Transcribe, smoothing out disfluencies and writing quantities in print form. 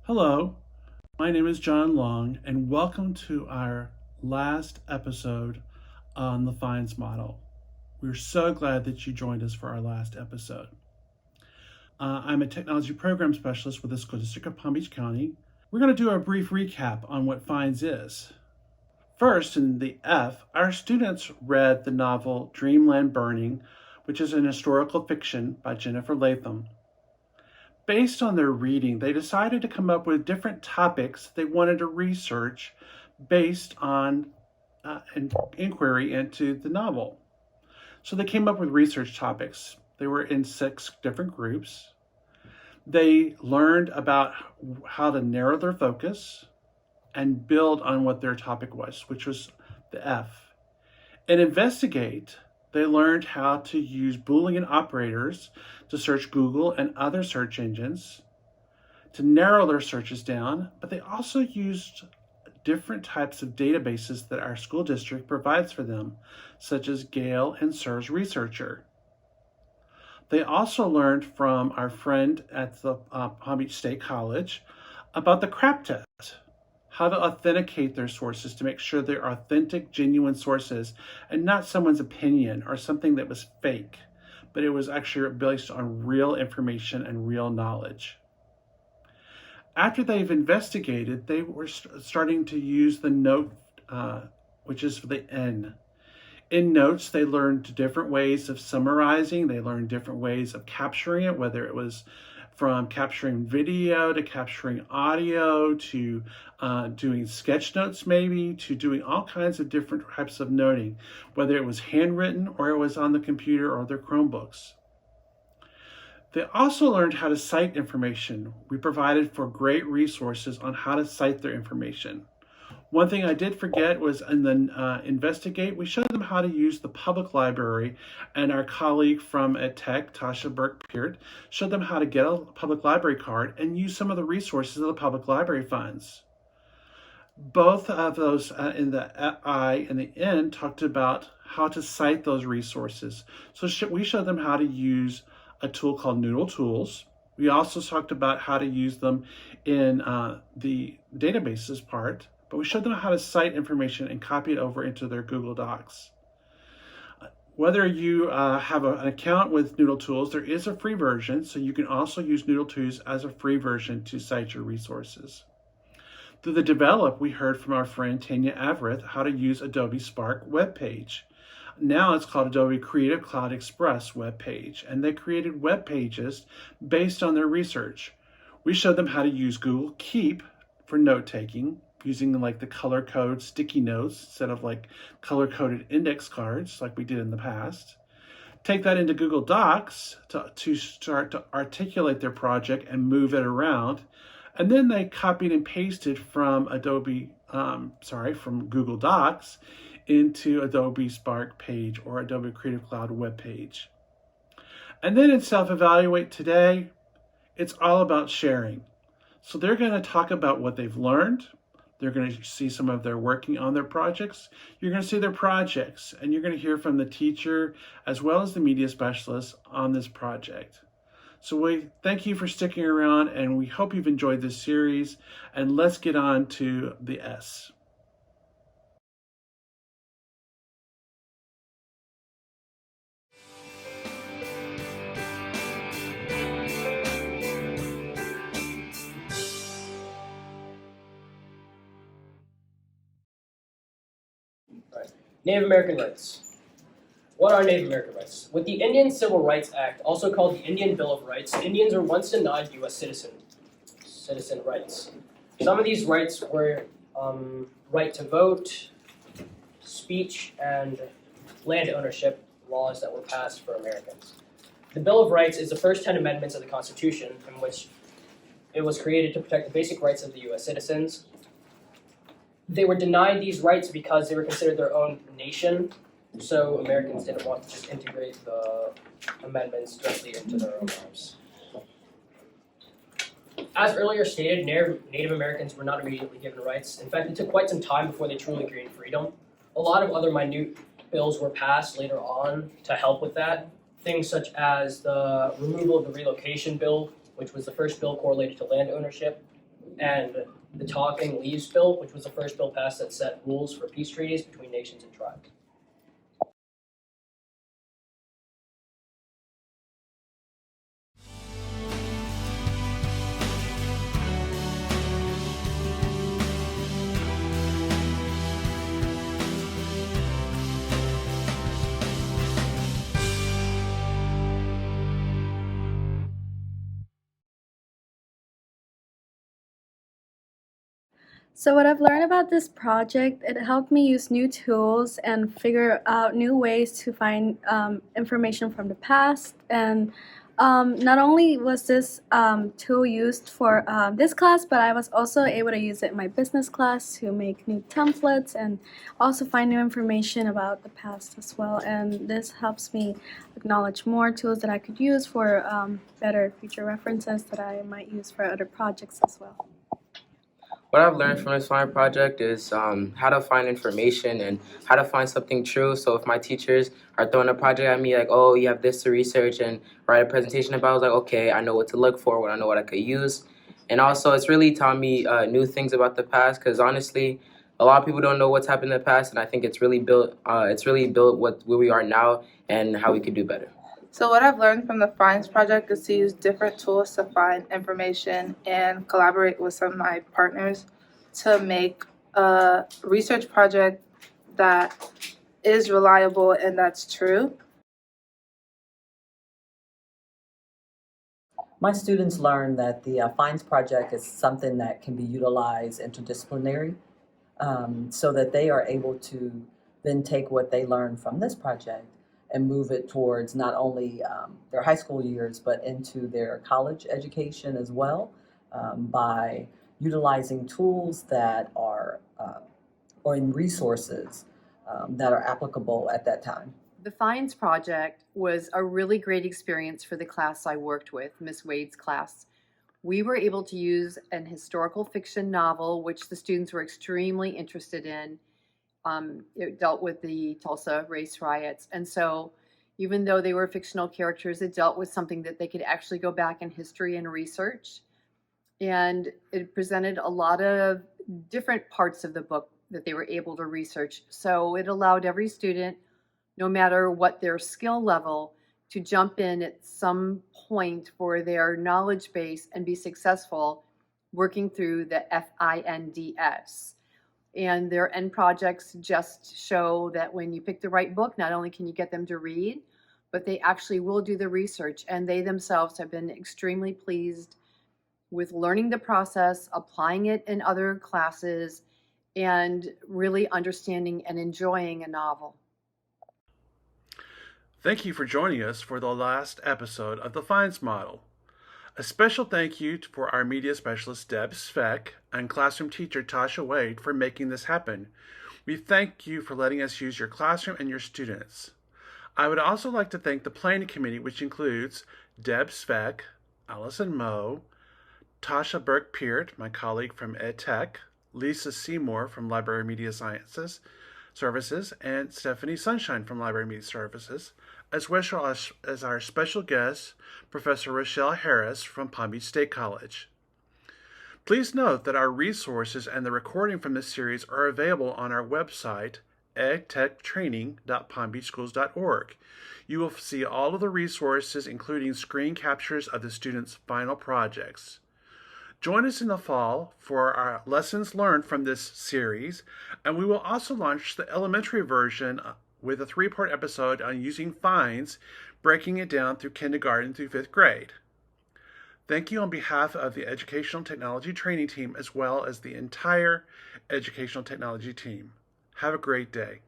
Hello, my name is John Long, and welcome to our last episode on the FINES model. We're so glad that you joined us for our last episode. I'm a technology program specialist with the School District of Palm Beach County. We're going to do a brief recap on what FINES is. First, in the F, our students read the novel Dreamland Burning, which is an historical fiction by Jennifer Latham. Based on their reading, they decided to come up with different topics they wanted to research based on an inquiry into the novel. So they came up with research topics. They were in 6 different groups. They learned about how to narrow their focus and build on what their topic was, which was the F. In Investigate, they learned how to use Boolean operators to search Google and other search engines to narrow their searches down, but they also used different types of databases that our school district provides for them, such as Gale and SIRS Researcher. They also learned from our friend at the Palm Beach State College about the CRAP test, how to authenticate their sources to make sure they're authentic, genuine sources and not someone's opinion or something that was fake, but it was actually based on real information and real knowledge. After they've investigated, they were starting to use the note, which is for the N. In notes, they learned different ways of summarizing. They learned different ways of capturing it, whether it was from capturing video to capturing audio to doing sketch notes maybe, to doing all kinds of different types of noting, whether it was handwritten or it was on the computer or their Chromebooks. They also learned how to cite information. We provided for great resources on how to cite their information. One thing I did forget was in the Investigate, we showed them how to use the public library, and our colleague from EdTech, Tasha Burke-Peart, showed them how to get a public library card and use some of the resources of the public library funds. Both of those in the I and the N talked about how to cite those resources. So we showed them how to use a tool called Noodle Tools. We also talked about how to use them in the databases part, but we showed them how to cite information and copy it over into their Google Docs. Whether you have an account with Noodle Tools, there is a free version, so you can also use Noodle Tools as a free version to cite your resources. Through the Develop, we heard from our friend Tanya Averith how to use Adobe Spark web page. Now it's called Adobe Creative Cloud Express web page, and they created web pages based on their research. We showed them how to use Google Keep for note-taking, using like the color-code sticky notes instead of like color-coded index cards like we did in the past. Take that into Google Docs to start to articulate their project and move it around. And then they copied and pasted from from Google Docs into Adobe Spark page or Adobe Creative Cloud web page. And then in Self-Evaluate today, it's all about sharing. So they're going to talk about what they've learned. They're going to see some of their working on their projects. You're going to see their projects, and you're going to hear from the teacher as well as the media specialist on this project. So we thank you for sticking around, and we hope you've enjoyed this series. And let's get on to the S. Right. Native American rights. What are Native American rights? With the Indian Civil Rights Act, also called the Indian Bill of Rights, Indians were once denied U.S. citizen rights. Some of these rights were right to vote, speech, and land ownership laws that were passed for Americans. The Bill of Rights is the first 10 amendments of the Constitution, in which it was created to protect the basic rights of the U.S. citizens. They were denied these rights because they were considered their own nation, so Americans didn't want to just integrate the amendments directly into their own lives. As earlier stated, Native Americans were not immediately given rights. In fact, it took quite some time before they truly gained freedom. A lot of other minute bills were passed later on to help with that. Things such as the removal of the relocation bill, which was the first bill correlated to land ownership. and the Talking Leaves Bill, which was the first bill passed that set rules for peace treaties between nations and tribes. So what I've learned about this project, it helped me use new tools and figure out new ways to find information from the past. And not only was this tool used for this class, but I was also able to use it in my business class to make new templates and also find new information about the past as well. And this helps me acknowledge more tools that I could use for better future references that I might use for other projects as well. What I've learned from this Find project is how to find information and how to find something true. So if my teachers are throwing a project at me like, oh, you have this to research and write a presentation about, I was like, okay, I know what to look for, I know what I could use. And also it's really taught me new things about the past, because honestly, a lot of people don't know what's happened in the past, and I think it's really built where we are now and how we could do better. So what I've learned from the Finds project is to use different tools to find information and collaborate with some of my partners to make a research project that is reliable and that's true. My students learned that the Finds project is something that can be utilized interdisciplinary, so that they are able to then take what they learned from this project and move it towards not only their high school years, but into their college education as well, by utilizing tools that are, or in resources that are applicable at that time. The Finds project was a really great experience for the class I worked with, Miss Wade's class. We were able to use an historical fiction novel, which the students were extremely interested in. It dealt with the Tulsa race riots. And so even though they were fictional characters, it dealt with something that they could actually go back in history and research. And it presented a lot of different parts of the book that they were able to research. So it allowed every student, no matter what their skill level, to jump in at some point for their knowledge base and be successful working through the FINDS. And their end projects just show that when you pick the right book, not only can you get them to read, but they actually will do the research. And they themselves have been extremely pleased with learning the process, applying it in other classes, and really understanding and enjoying a novel. Thank you for joining us for the last episode of the Finds Model. A special thank you for our media specialist Deb Sveck and classroom teacher Tasha Wade for making this happen. We thank you for letting us use your classroom and your students. I would also like to thank the planning committee, which includes Deb Sveck, Allison Moe, Tasha Burke-Peart, my colleague from EdTech, Lisa Seymour from Library Media Sciences Services, and Stephanie Sunshine from Library Media Services, as well as our special guest, Professor Rochelle Harris from Palm Beach State College. Please note that our resources and the recording from this series are available on our website, edtechtraining.palmbeachschools.org. You will see all of the resources, including screen captures of the students' final projects. Join us in the fall for our lessons learned from this series, and we will also launch the elementary version with a 3-part episode on using Finds, breaking it down through kindergarten through 5th grade. Thank you on behalf of the Educational Technology Training Team as well as the entire Educational Technology team. Have a great day.